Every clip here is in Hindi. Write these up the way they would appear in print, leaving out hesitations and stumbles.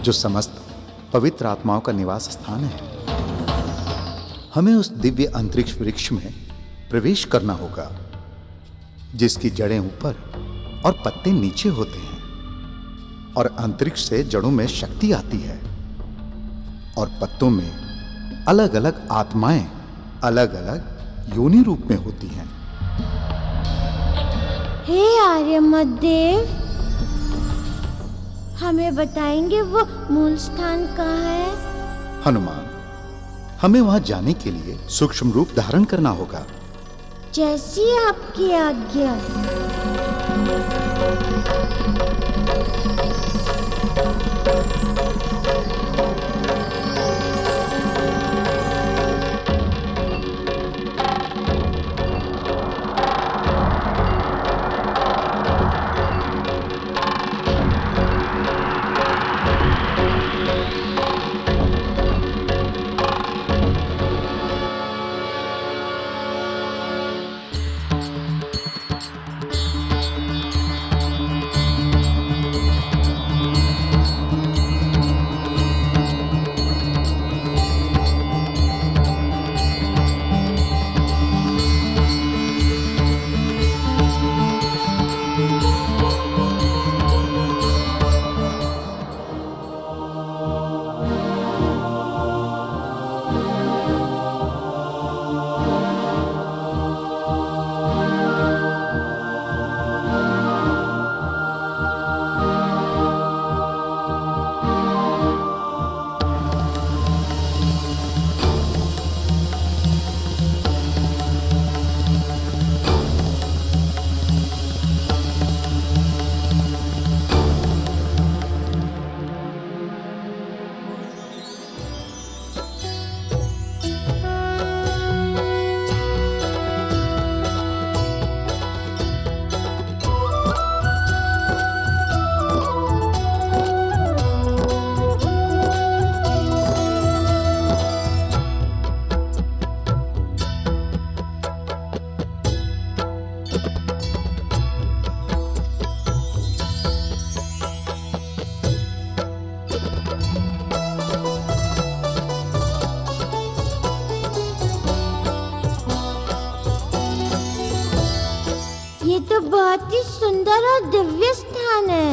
जो समस्त पवित्र आत्माओं का निवास स्थान है। हमें उस दिव्य अंतरिक्ष वृक्ष में प्रवेश करना होगा जिसकी जड़ें ऊपर और पत्ते नीचे होते हैं, और अंतरिक्ष से जड़ों में शक्ति आती है और पत्तों में अलग अलग आत्माएं अलग अलग योनि रूप में होती हैं। हे आर्यमत देव, हमें बताएंगे वो मूल स्थान कहाँ है? हनुमान, हमें वहां जाने के लिए सूक्ष्म रूप धारण करना होगा। जैसी आपकी आज्ञा। ये तो बहुत ही सुंदर और दिव्य स्थान है।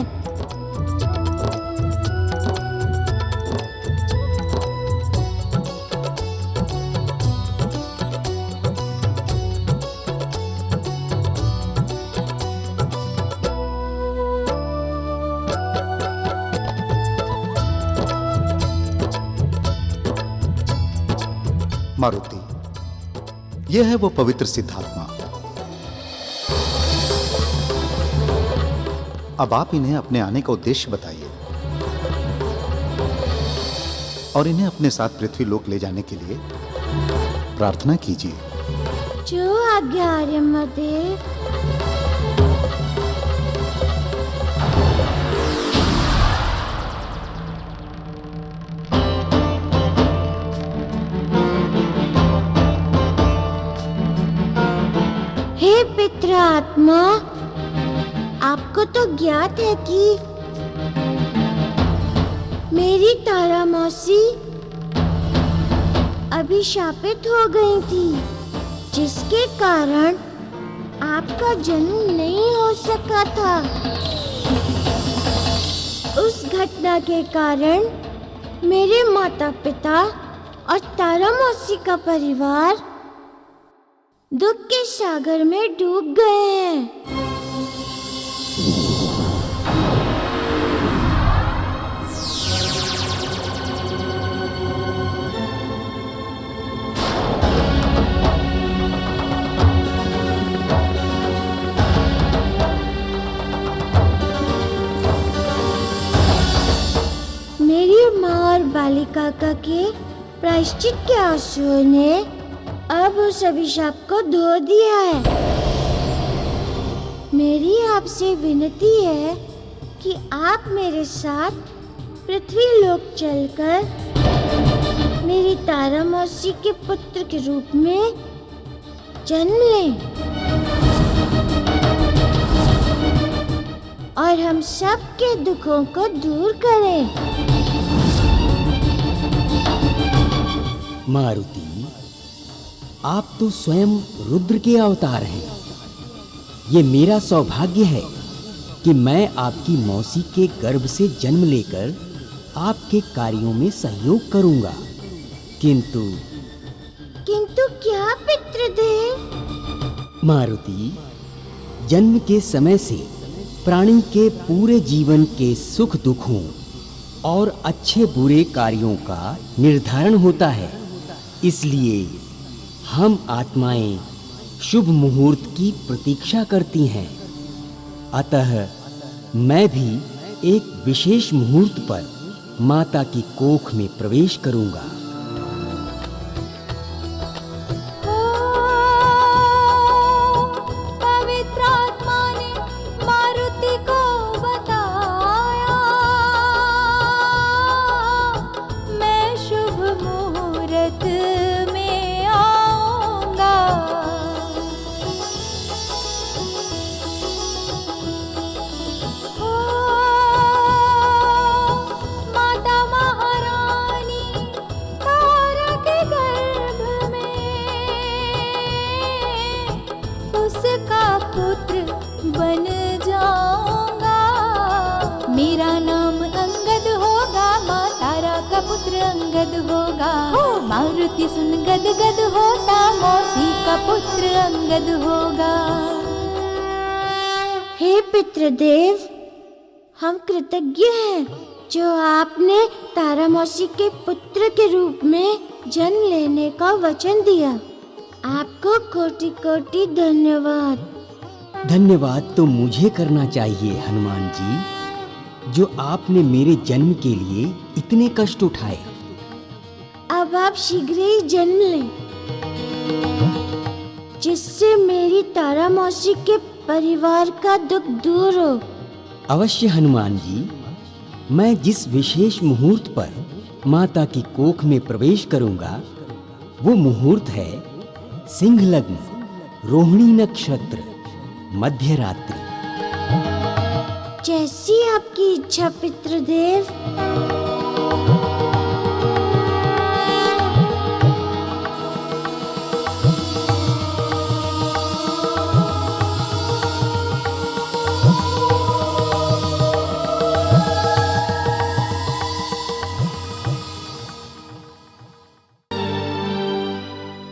मारुति, यह है वो पवित्र सिद्धात्मा। अब आप इन्हें अपने आने का उद्देश्य बताइए और इन्हें अपने साथ पृथ्वी लोक ले जाने के लिए प्रार्थना कीजिए। जो आज्ञा आर्यमत देव। हे पितृ आत्मा, आपको तो ज्ञात है कि मेरी तारा मौसी अभिशापित हो गई थी, जिसके कारण आपका जन्म नहीं हो सका था। उस घटना के कारण मेरे माता पिता और तारा मौसी का परिवार दुख के सागर में डूब गए हैं। मेरी माँ और बालिका का के प्रायश्चित के आंसुओं ने अब उस अभिशाप को धो दिया है। मेरी आपसे विनती है कि आप मेरे साथ पृथ्वी लोक चलकर मेरी तारा मौसी के पुत्र के रूप में जन्म लें और हम सब के दुखों को दूर करें। मारुति, आप तो स्वयं रुद्र के अवतार हैं। ये मेरा सौभाग्य है कि मैं आपकी मौसी के गर्भ से जन्म लेकर आपके कार्यों में सहयोग करूंगा। किंतु क्या पितृदेव? मारुति, जन्म के समय से प्राणी के पूरे जीवन के सुख दुखों और अच्छे बुरे कार्यों का निर्धारण होता है। इसलिए हम आत्माएं शुभ मुहूर्त की प्रतीक्षा करती हैं। अतः मैं भी एक विशेष मुहूर्त पर माता की कोख में प्रवेश करूंगा। पवित्र आत्मा ने मारुति को बताया, मैं शुभ मुहूर्त में आऊंगा। माता महारानी तारा के गर्भ में उसका पुत्र बन जाऊंगा। मेरा नाम अंगद होगा, माँ तारा का पुत्र अंगद होगा। मारुति सुन गद गद होता, मौसी का पुत्र अंगद होगा। हे पितृदेव, हम कृतज्ञ हैं जो आपने तारा मौसी के पुत्र के रूप में जन्म लेने का वचन दिया। आपको कोटि कोटि धन्यवाद। धन्यवाद तो मुझे करना चाहिए हनुमान जी, जो आपने मेरे जन्म के लिए इतने कष्ट उठाए। अब आप शीघ्र ही जन्म लें, जिससे मेरी तारा मौसी के परिवार का दुख दूर हो। अवश्य हनुमान जी, मैं जिस विशेष मुहूर्त पर माता की कोख में प्रवेश करूंगा, वो मुहूर्त है सिंह लग्न, रोहिणी नक्षत्र, मध्यरात्रि। जैसी आपकी इच्छा पितृदेव।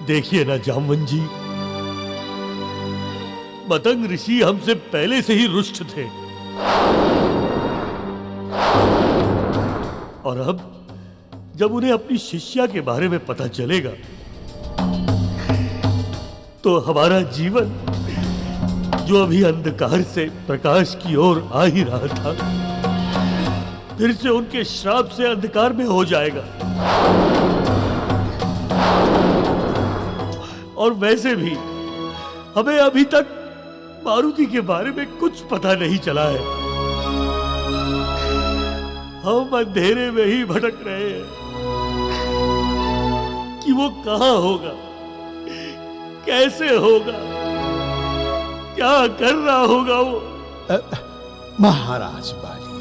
देखिए ना जामवन जी, मतंग ऋषि हमसे पहले से ही रुष्ट थे, और अब जब उन्हें अपनी शिष्या के बारे में पता चलेगा तो हमारा जीवन, जो अभी अंधकार से प्रकाश की ओर आ ही रहा था, फिर से उनके श्राप से अंधकार में हो जाएगा। और वैसे भी हमें अभी तक मारुति के बारे में कुछ पता नहीं चला है। हम अंधेरे में ही भटक रहे हैं कि वो कहाँ होगा, कैसे होगा, क्या कर रहा होगा वो। महाराज बाली,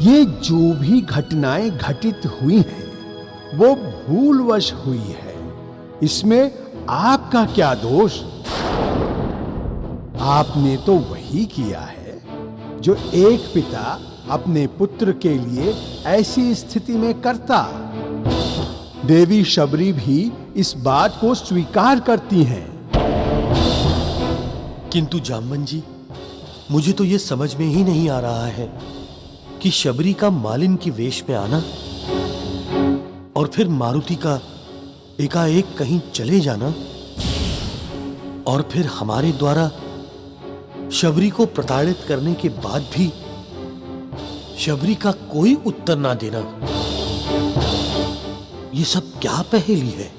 ये जो भी घटनाएं घटित हुई हैं, वो भूलवश हुई है। इसमें आपका क्या दोष? आपने तो वही किया है जो एक पिता अपने पुत्र के लिए ऐसी स्थिति में करता। देवी शबरी भी इस बात को स्वीकार करती हैं। किंतु जामवन जी, मुझे तो ये समझ में ही नहीं आ रहा है कि शबरी का मालिन की वेश में आना और फिर मारुति का एकाएक कहीं चले जाना, और फिर हमारे द्वारा शबरी को प्रताड़ित करने के बाद भी शबरी का कोई उत्तर ना देना, ये सब क्या पहेली है।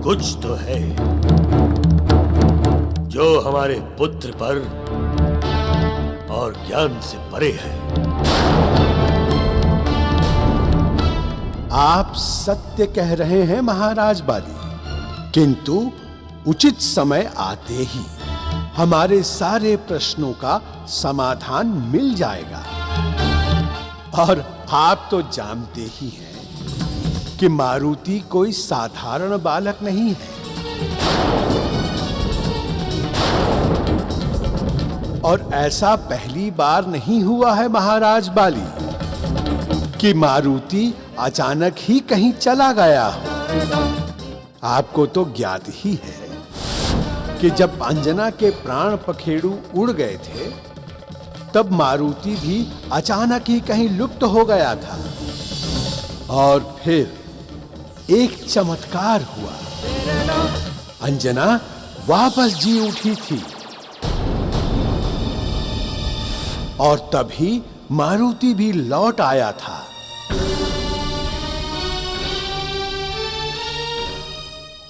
कुछ तो है जो हमारे पुत्र पर और ज्ञान से परे है। आप सत्य कह रहे हैं महाराज बाली, किंतु उचित समय आते ही हमारे सारे प्रश्नों का समाधान मिल जाएगा। और आप तो जानते ही हैं कि मारुति कोई साधारण बालक नहीं है। और ऐसा पहली बार नहीं हुआ है महाराज बाली कि मारुति अचानक ही कहीं चला गया हो। आपको तो ज्ञात ही है कि जब अंजना के प्राण पखेरु उड़ गए थे, तब मारुति भी अचानक ही कहीं लुप्त हो गया था। और फिर एक चमत्कार हुआ, अंजना वापस जी उठी थी और तभी मारुति भी लौट आया था।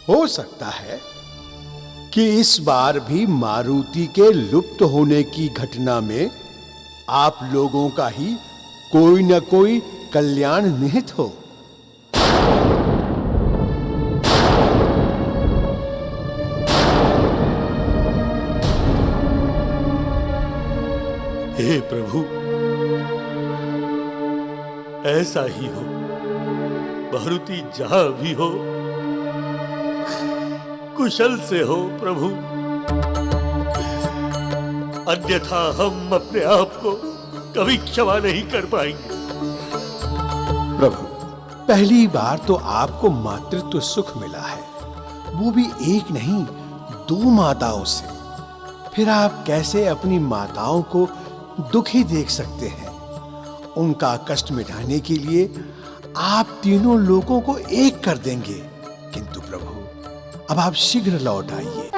हो सकता है कि इस बार भी मारुति के लुप्त होने की घटना में आप लोगों का ही कोई न कोई कल्याण निहित हो। हे प्रभु, ऐसा ही हो। मारुति जहां भी हो, कुशल से हो प्रभु, अन्यथा हम अपने आप को कभी क्षमा नहीं कर पाएंगे। प्रभु, पहली बार तो आपको मातृत्व सुख मिला है, वो भी एक नहीं 2 माताओं से। फिर आप कैसे अपनी माताओं को दुखी देख सकते हैं? उनका कष्ट मिटाने के लिए आप तीनों लोगों को एक कर देंगे। किंतु प्रभु, अब आप शीघ्र लौट आइए।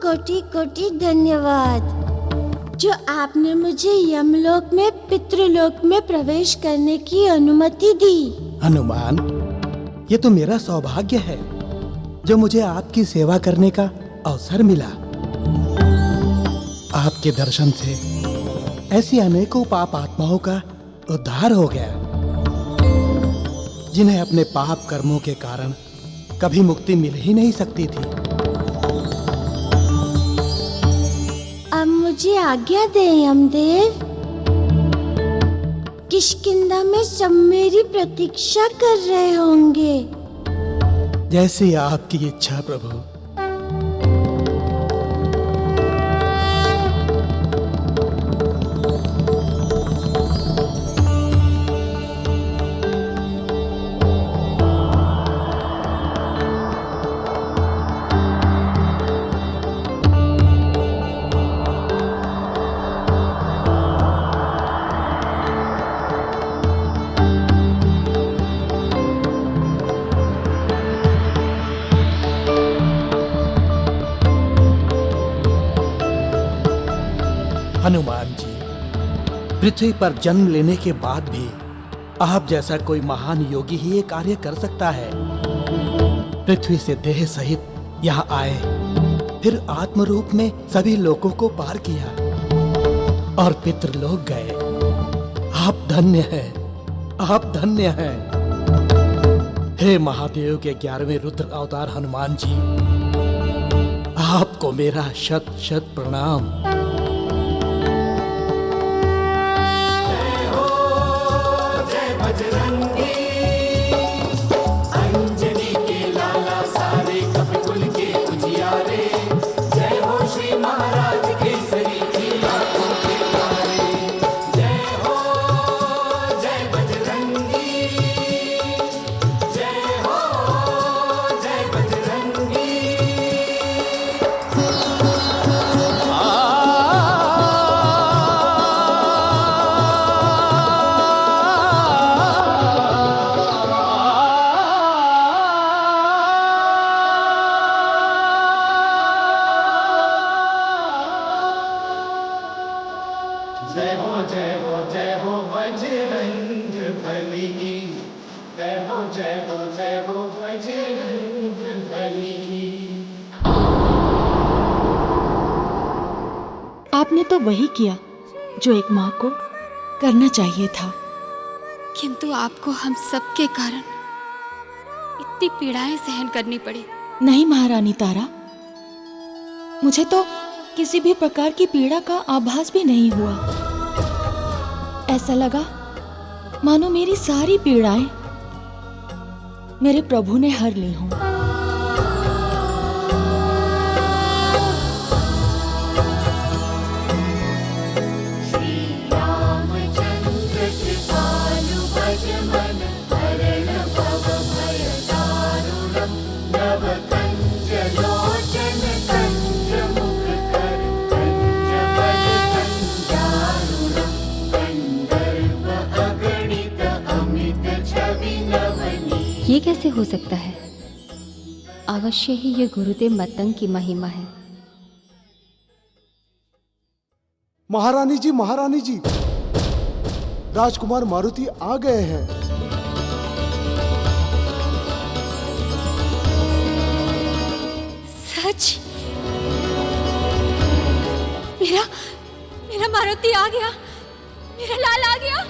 कोटि कोटि धन्यवाद जो आपने मुझे यमलोक में पितृलोक में प्रवेश करने की अनुमति दी। हनुमान, ये तो मेरा सौभाग्य है जो मुझे आपकी सेवा करने का अवसर मिला। आपके दर्शन से ऐसी अनेकों पाप आत्माओं का उद्धार हो गया जिन्हें अपने पाप कर्मों के कारण कभी मुक्ति मिल ही नहीं सकती थी। अब मुझे आज्ञा दें यमदेव। किष्किंधा में सब मेरी प्रतीक्षा कर रहे होंगे। जैसी आपकी इच्छा प्रभु। हनुमान जी, पृथ्वी पर जन्म लेने के बाद भी आप जैसा कोई महान योगी ही ये कार्य कर सकता है। पृथ्वी से देह सहित यहाँ आए, फिर आत्म रूप में सभी लोगों को पार किया और पितृलोक गए। आप धन्य हैं, आप धन्य हैं। हे महादेव के 11वें रुद्र अवतार हनुमान जी, आपको मेरा शत शत प्रणाम। आपने तो वही किया जो एक माँ को करना चाहिए था। किंतु आपको हम सबके कारण इतनी पीड़ाएं सहन करनी पड़ी। नहीं महारानी तारा, मुझे तो किसी भी प्रकार की पीड़ा का आभास भी नहीं हुआ। ऐसा लगा मानो मेरी सारी पीड़ाएं मेरे प्रभु ने हर ली हों। ये कैसे हो सकता है? अवश्य ही ये गुरुदेव मतंग की महिमा है। महारानी जी, महारानी जी, राजकुमार मारुति आ गए हैं। सच? मेरा मारुति आ गया, मेरा लाल आ गया।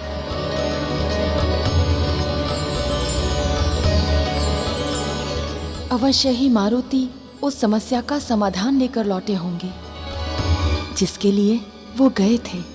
अवश्य ही मारुति उस समस्या का समाधान लेकर लौटे होंगे जिसके लिए वो गए थे।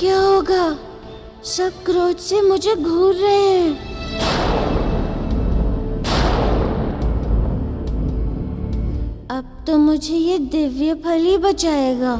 क्या होगा? सब क्रोध से मुझे घूर रहे हैं। अब तो मुझे ये दिव्य फल ही बचाएगा।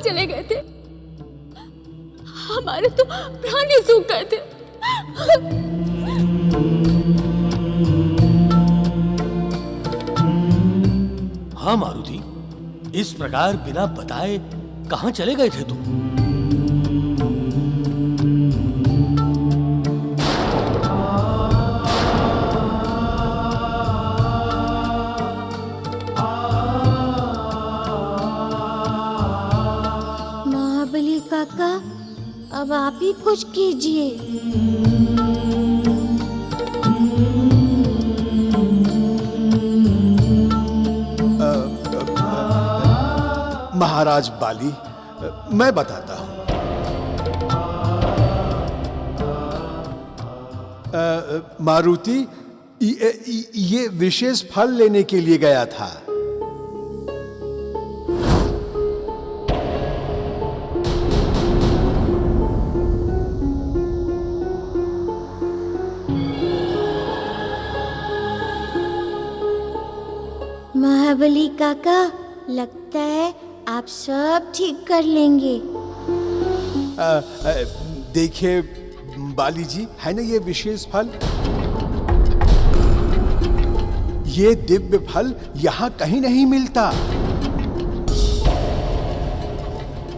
चले गए थे, हमारे तो प्राण ही सूख गए थे। हाँ मारुति, इस प्रकार बिना बताए कहां चले गए थे तुम? महाबली काका, अब आप ही कुछ कीजिए। महाराज बाली, मैं बताता हूं। मारुति ये विशेष फल लेने के लिए गया था। महाबली काका, लगता है आप सब ठीक कर लेंगे। देखिए बाली जी, है ना ये विशेष फल? ये दिव्य फल यहाँ कहीं नहीं मिलता।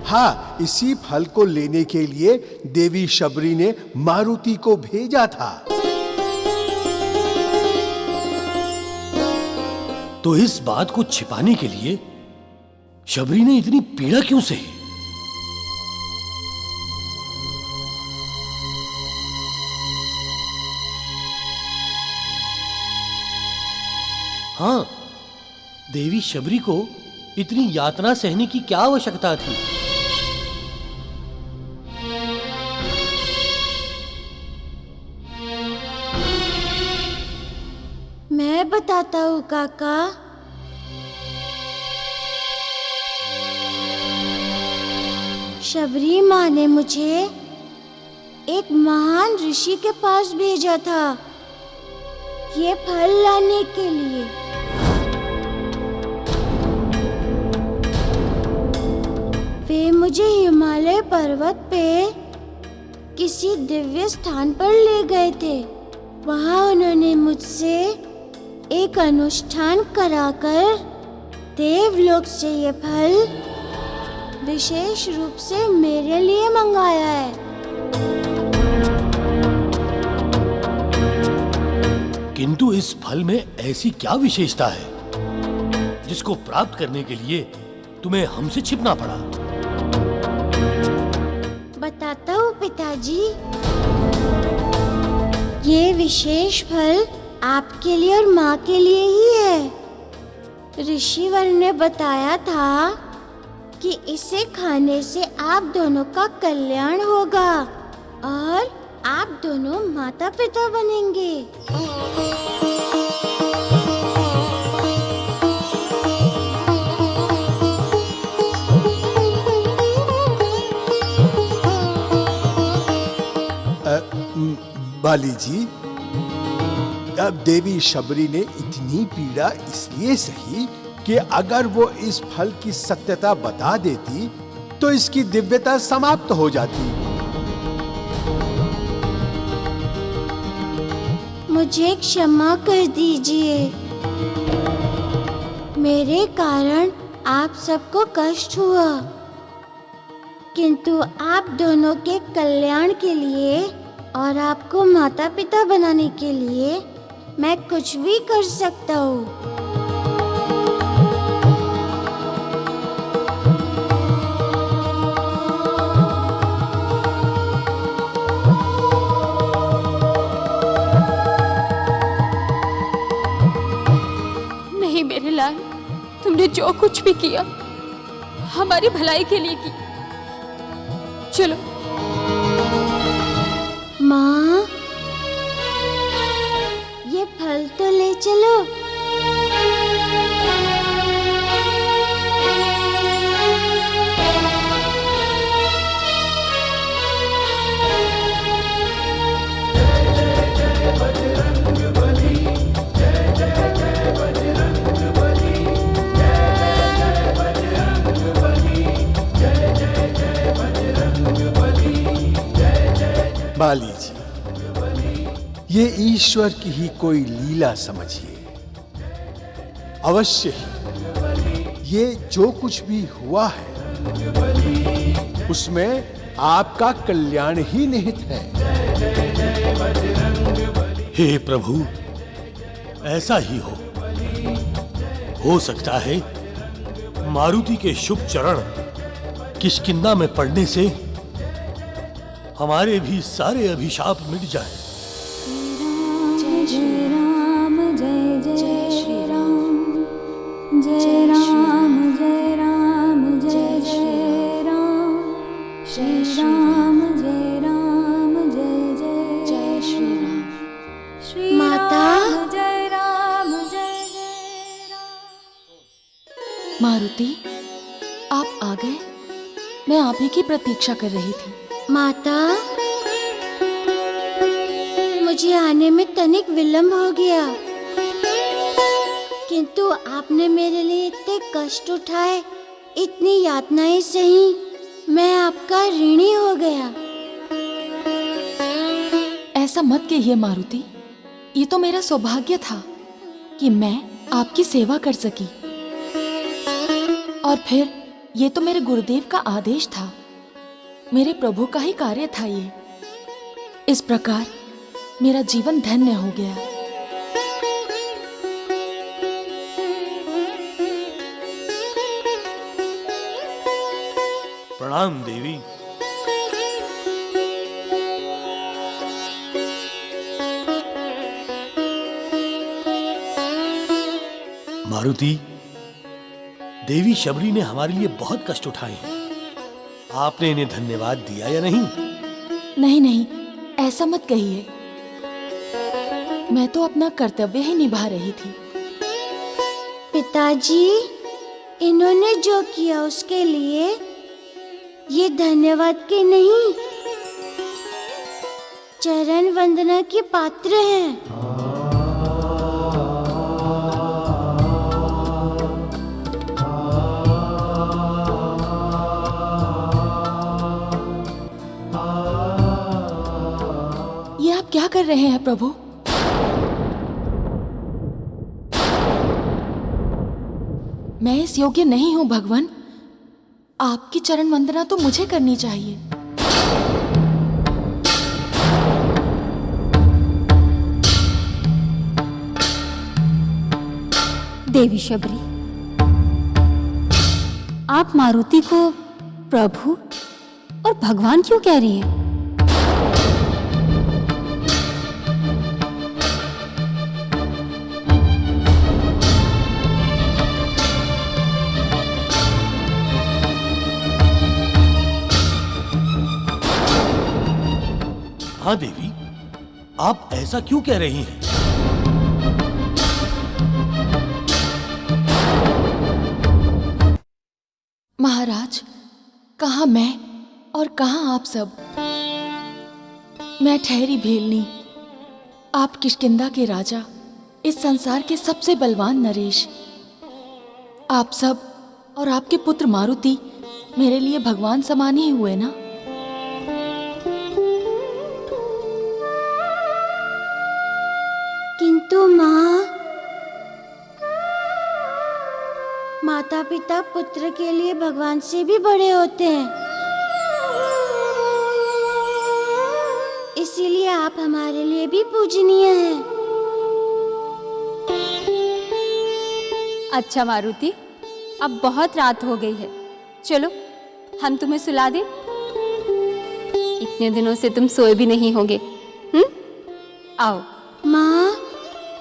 हाँ, इसी फल को लेने के लिए देवी शबरी ने मारुति को भेजा था। तो इस बात को छिपाने के लिए शबरी ने इतनी पीड़ा क्यों सही? हाँ, देवी शबरी को इतनी यातना सहने की क्या आवश्यकता थी? मैं बताता हूँ काका। शबरी माँ ने मुझे एक महान ऋषि के पास भेजा था ये फल लाने के लिए। वे मुझे हिमालय पर्वत पे किसी दिव्य स्थान पर ले गए थे। वहाँ उन्होंने मुझसे एक अनुष्ठान कराकर देवलोक से ये फल विशेष रूप से मेरे लिए मंगाया है। किंतु इस फल में ऐसी क्या विशेषता है जिसको प्राप्त करने के लिए तुम्हें हमसे छिपना पड़ा? बताता हूँ पिताजी। ये विशेष फल आपके लिए और माँ के लिए ही है। ऋषिवर ने बताया था कि इसे खाने से आप दोनों का कल्याण होगा और आप दोनों माता पिता बनेंगे। बाली जी, अब देवी शबरी ने इतनी पीड़ा इसलिए सही कि अगर वो इस फल की सत्यता बता देती तो इसकी दिव्यता समाप्त हो जाती। मुझे क्षमा कर दीजिए। मेरे कारण आप सबको कष्ट हुआ, किंतु आप दोनों के कल्याण के लिए और आपको माता पिता बनाने के लिए मैं कुछ भी कर सकता हूँ। नहीं मेरे लाल, तुमने जो कुछ भी किया हमारी भलाई के लिए की। चलो माँ, ये फल तो ले चलो। बाली जी, ये ईश्वर की ही कोई लीला समझिए। अवश्य ही ये जो कुछ भी हुआ है उसमें आपका कल्याण ही निहित है। हे प्रभु, ऐसा ही हो सकता है मारुति के शुभ चरण किष्किंधा में पड़ने से हमारे भी सारे अभिशाप मिट जाए। जय श्री राम, जय जय श्री राम, जय राम, जय राम, जय जय राम, श्री राम, जय राम, जय जय जय श्री राम, श्री माता? राम, जय राम, जय जय राम। मारुति, आप आ गए? मैं आप ही की प्रतीक्षा कर रही थी। माता, मुझे आने में तनिक विलंब हो गया, किंतु आपने मेरे लिए इतने कष्ट उठाए, इतनी यातनाएं सही, मैं आपका ऋणी हो गया। ऐसा मत कहिए मारुति, ये तो मेरा सौभाग्य था कि मैं आपकी सेवा कर सकी। और फिर ये तो मेरे गुरुदेव का आदेश था, मेरे प्रभु का ही कार्य था ये। इस प्रकार मेरा जीवन धन्य हो गया। प्रणाम देवी। मारुति, देवी शबरी ने हमारे लिए बहुत कष्ट उठाए हैं। आपने इन्हें धन्यवाद दिया या नहीं? नहीं नहीं, ऐसा मत कहिए, मैं तो अपना कर्तव्य ही निभा रही थी। पिताजी, इन्होंने जो किया उसके लिए ये धन्यवाद के नहीं, चरण वंदना के पात्र हैं। ये आप क्या कर रहे हैं प्रभु? मैं इस योग्य नहीं हूं भगवान, आपकी चरण वंदना तो मुझे करनी चाहिए। देवी शबरी, आप मारुति को प्रभु और भगवान क्यों कह रही हैं? हाँ देवी, आप ऐसा क्यों कह रही हैं? महाराज, कहाँ मैं और कहाँ आप सब? मैं ठहरी भेलनी, आप किष्किंधा के राजा, इस संसार के सबसे बलवान नरेश। आप सब और आपके पुत्र मारुति मेरे लिए भगवान समान ही हुए ना। किंतु माता पिता पुत्र के लिए भगवान से भी बड़े होते हैं, इसीलिए आप हमारे लिए भी पूजनीय हैं। अच्छा मारुति, अब बहुत रात हो गई है, चलो हम तुम्हें सुला दें। इतने दिनों से तुम सोए भी नहीं होगे। आओ। माँ,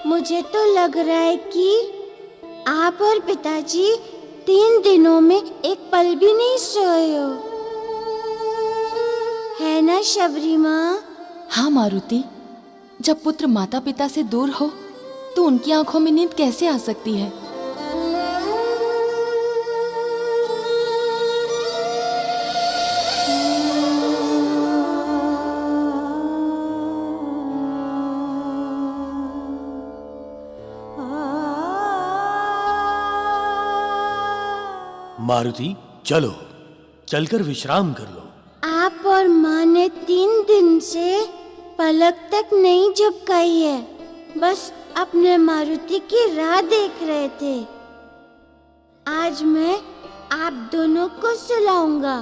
मुझे तो लग रहा है कि आप और पिताजी 3 दिनों में एक पल भी नहीं सोए हो, है ना शबरी माँ? हाँ मारुति, जब पुत्र माता पिता से दूर हो तो उनकी आंखों में नींद कैसे आ सकती है? मारुति, चलो, चलकर विश्राम कर लो। आप और माँ ने 3 दिन से पलक तक नहीं झपकाई है, बस अपने मारुति की राह देख रहे थे। आज मैं आप दोनों को सुलाऊंगा।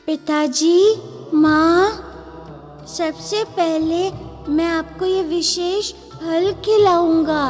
पिताजी, माँ, सबसे पहले मैं आपको ये विशेष फल खिलाऊंगा।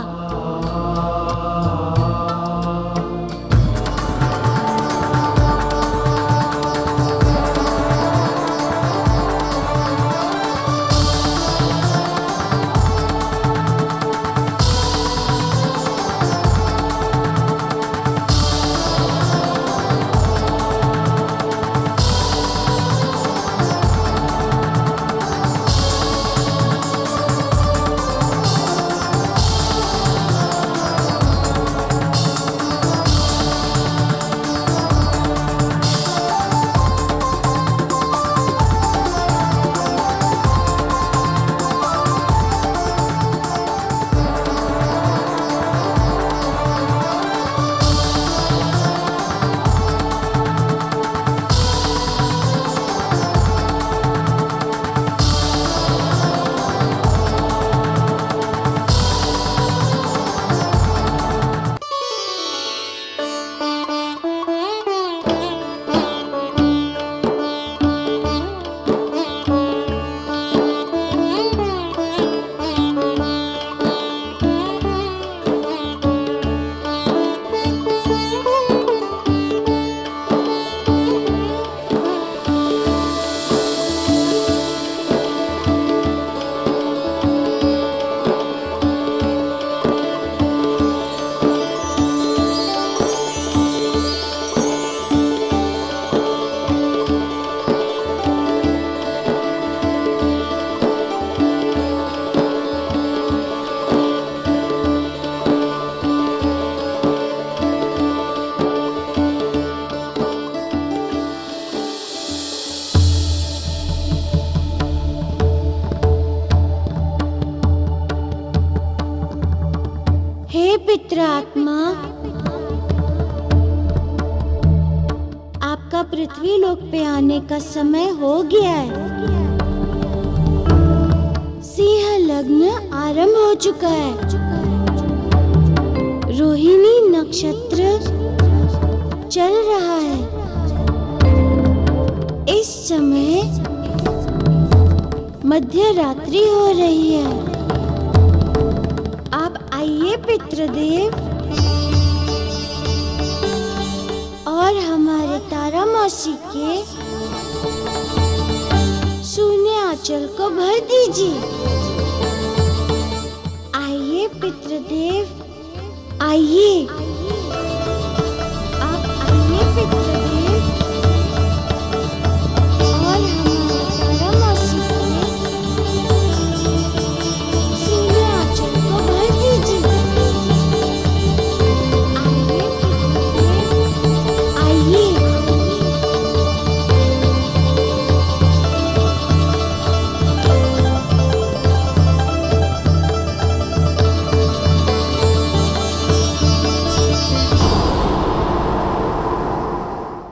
पितरात्मा, आपका पृथ्वी लोक पे आने का समय हो गया है। सिंह लग्न आरंभ हो चुका है। रोहिणी नक्षत्र चल रहा है। इस समय मध्य रात्रि हो रही है। आप आइए पितृदेव और हमारे तारा मौसी के सूने आंचल को भर दीजिए। आइए पितृदेव, आइए। आप आइए पितृदेव।